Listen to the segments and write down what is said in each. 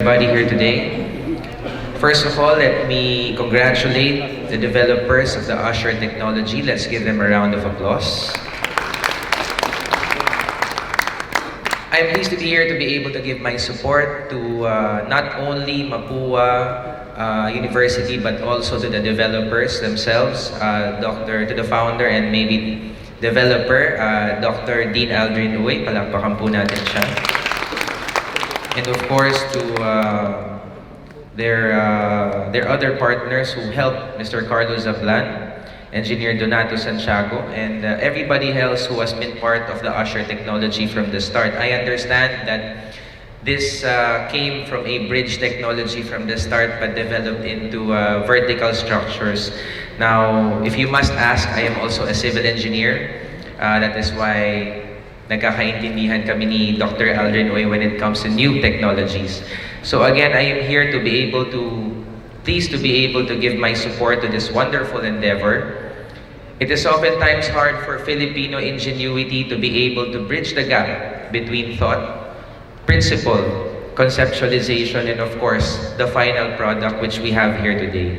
Everybody here today. First of all, let me congratulate the developers of the USHER technology. Let's give them a round of applause. I'm pleased to be here to be able to give my support to not only Mapua University but also to the developers themselves, to the founder and maybe developer, Dr. Dean Aldrin Uy. Palakpakan po natin siya. And of course to their other partners who helped, Mr. Carlos Zablan, Engineer Donato Santiago, and everybody else who has been part of the USHER technology from the start. I understand that this came from a bridge technology from the start but developed into vertical structures. Now, if you must ask, I am also a civil engineer. That is why nagkakaintindihan kami ni Dr. Aldrin Uy when it comes to new technologies. So again, I am here to be able to, pleased to be able to give my support to this wonderful endeavor. It is oftentimes hard for Filipino ingenuity to be able to bridge the gap between thought, principle, conceptualization, and of course, the final product which we have here today.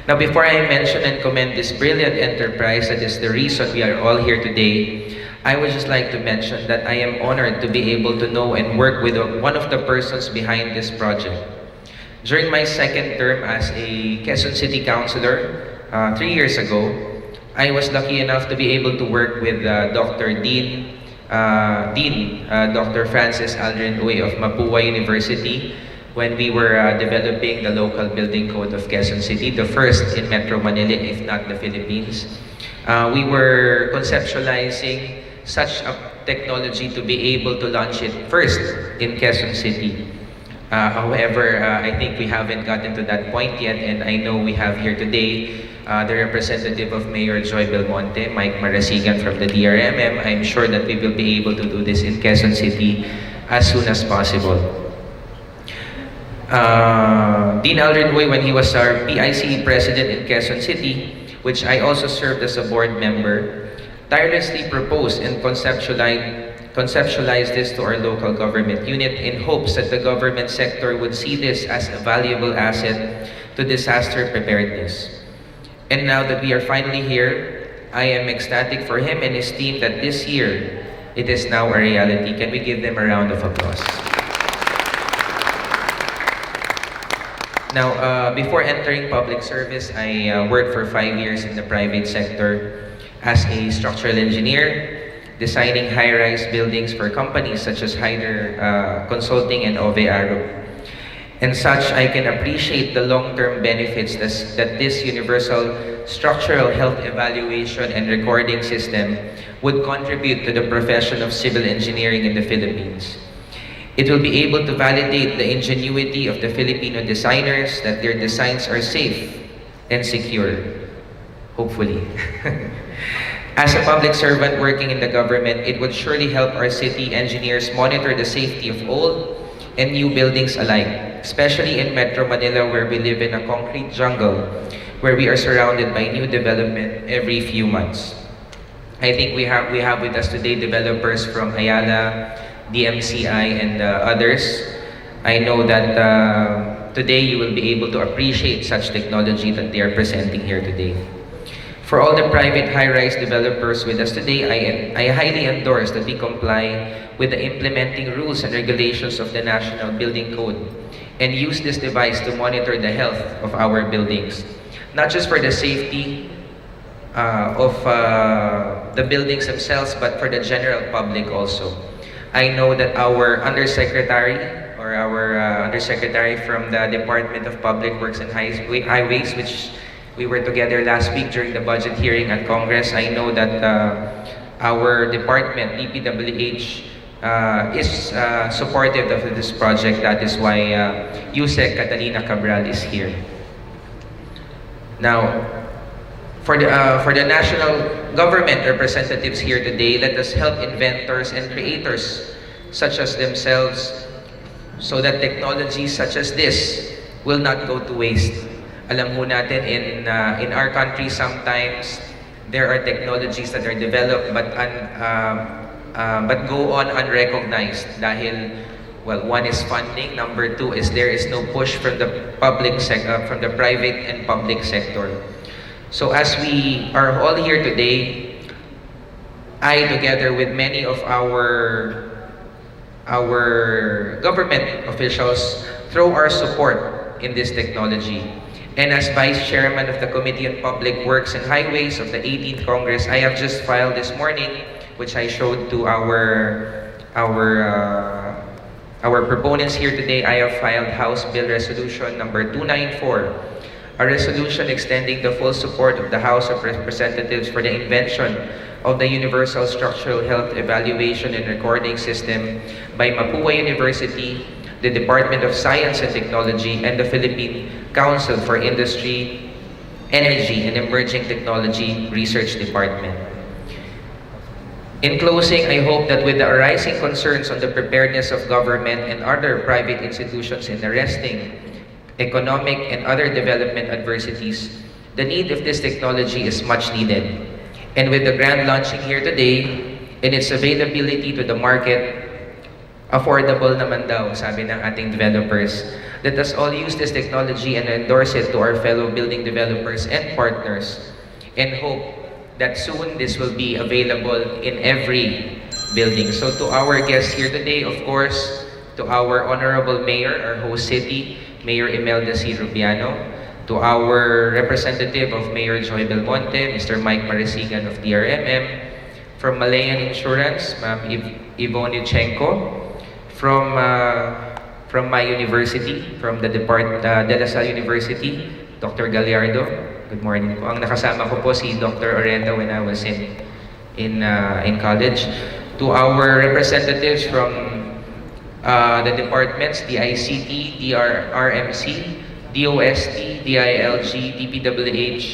Now, before I mention and commend this brilliant enterprise that is the reason we are all here today, I would just like to mention that I am honored to be able to know and work with one of the persons behind this project. During my second term as a Quezon City Councilor 3 years ago, I was lucky enough to be able to work with Dr. Dr. Francis Aldrin Uy of Mapua University when we were developing the local building code of Quezon City, the first in Metro Manila, if not the Philippines. We were conceptualizing such a technology to be able to launch it first in Quezon City. However, I think we haven't gotten to that point yet, and I know we have here today the representative of Mayor Joy Belmonte, Mike Marasigan from the DRMM. I'm sure that we will be able to do this in Quezon City as soon as possible. Dean Aldrin Uy, when he was our PICE president in Quezon City, which I also served as a board member, tirelessly proposed and conceptualized this to our local government unit in hopes that the government sector would see this as a valuable asset to disaster preparedness. And now that we are finally here, I am ecstatic for him and his team that this year, it is now a reality. Can we give them a round of applause? Now, before entering public service, I worked for 5 years in the private sector as a structural engineer, designing high-rise buildings for companies such as Hyder Consulting and Ove Arup. And such, I can appreciate the long-term benefits that this universal structural health evaluation and recording system would contribute to the profession of civil engineering in the Philippines. It will be able to validate the ingenuity of the Filipino designers that their designs are safe and secure, hopefully. As a public servant working in the government, it would surely help our city engineers monitor the safety of old and new buildings alike, especially in Metro Manila where we live in a concrete jungle, where we are surrounded by new development every few months. I think we have with us today developers from Ayala, DMCI, and others. I know that today you will be able to appreciate such technology that they are presenting here today. For all the private high-rise developers with us today, I highly endorse that we comply with the implementing rules and regulations of the National Building Code and use this device to monitor the health of our buildings, not just for the safety of the buildings themselves, but for the general public also. I know that our undersecretary from the Department of Public Works and Highways, which we were together last week during the budget hearing at Congress. I know that our department, DPWH, is supportive of this project. That is why USEC Catalina Cabral is here. Now, for the national government representatives here today, let us help inventors and creators such as themselves so that technologies such as this will not go to waste. Alam mo natin in our country sometimes there are technologies that are developed but go on unrecognized dahil Well, one is funding. Number two is there is no push from the from the private and public sector. So as we are all here today, I, together with many of our government officials, throw our support in this technology. And as Vice Chairman of the Committee on Public Works and Highways of the 18th Congress, I have just filed this morning, which I showed to our proponents here today. I have filed House Bill Resolution number 294, a resolution extending the full support of the House of Representatives for the invention of the Universal Structural Health Evaluation and Recording System by Mapua University, the Department of Science and Technology, and the Philippine Council for Industry, Energy, and Emerging Technology Research Department. In closing, I hope that with the arising concerns on the preparedness of government and other private institutions in arresting economic and other development adversities, the need of this technology is much needed. And with the grand launching here today, and its availability to the market, affordable naman daw, sabi ng ating developers. Let us all use this technology and endorse it to our fellow building developers and partners, and hope that soon this will be available in every building. So to our guests here today, of course, to our Honorable Mayor, our host city, Mayor Imelda C. Rubiano, to our representative of Mayor Joy Belmonte, Mr. Mike Maresigan of DRMM, from Malayan Insurance, Ma'am Yvonne Yuchenko, from my university, from the De La Salle University, Dr. Gallardo. Good morning po. Ang nakasama ko po si Dr. Orenda when I was in college. To our representatives from the departments, the ICT, DRRMC, DOST, DILG, DPWH,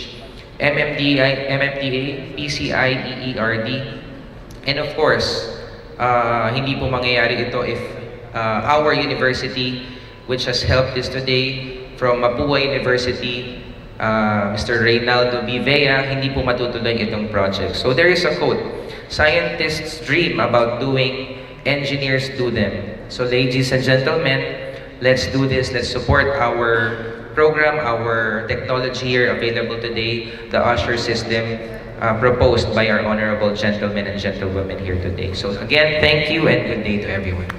MMDA, PCI, EERD, and of course, hindi po mangyayari ito if our university, which has helped this today, from Mapua University, Mr. Reynaldo Vivea, hindi po matutuloy itong project. So there is a quote, "Scientists dream about doing, engineers do them." So ladies and gentlemen, let's do this. Let's support our program, our technology here available today, the USHER system proposed by our honorable gentlemen and gentlewomen here today. So again, thank you and good day to everyone.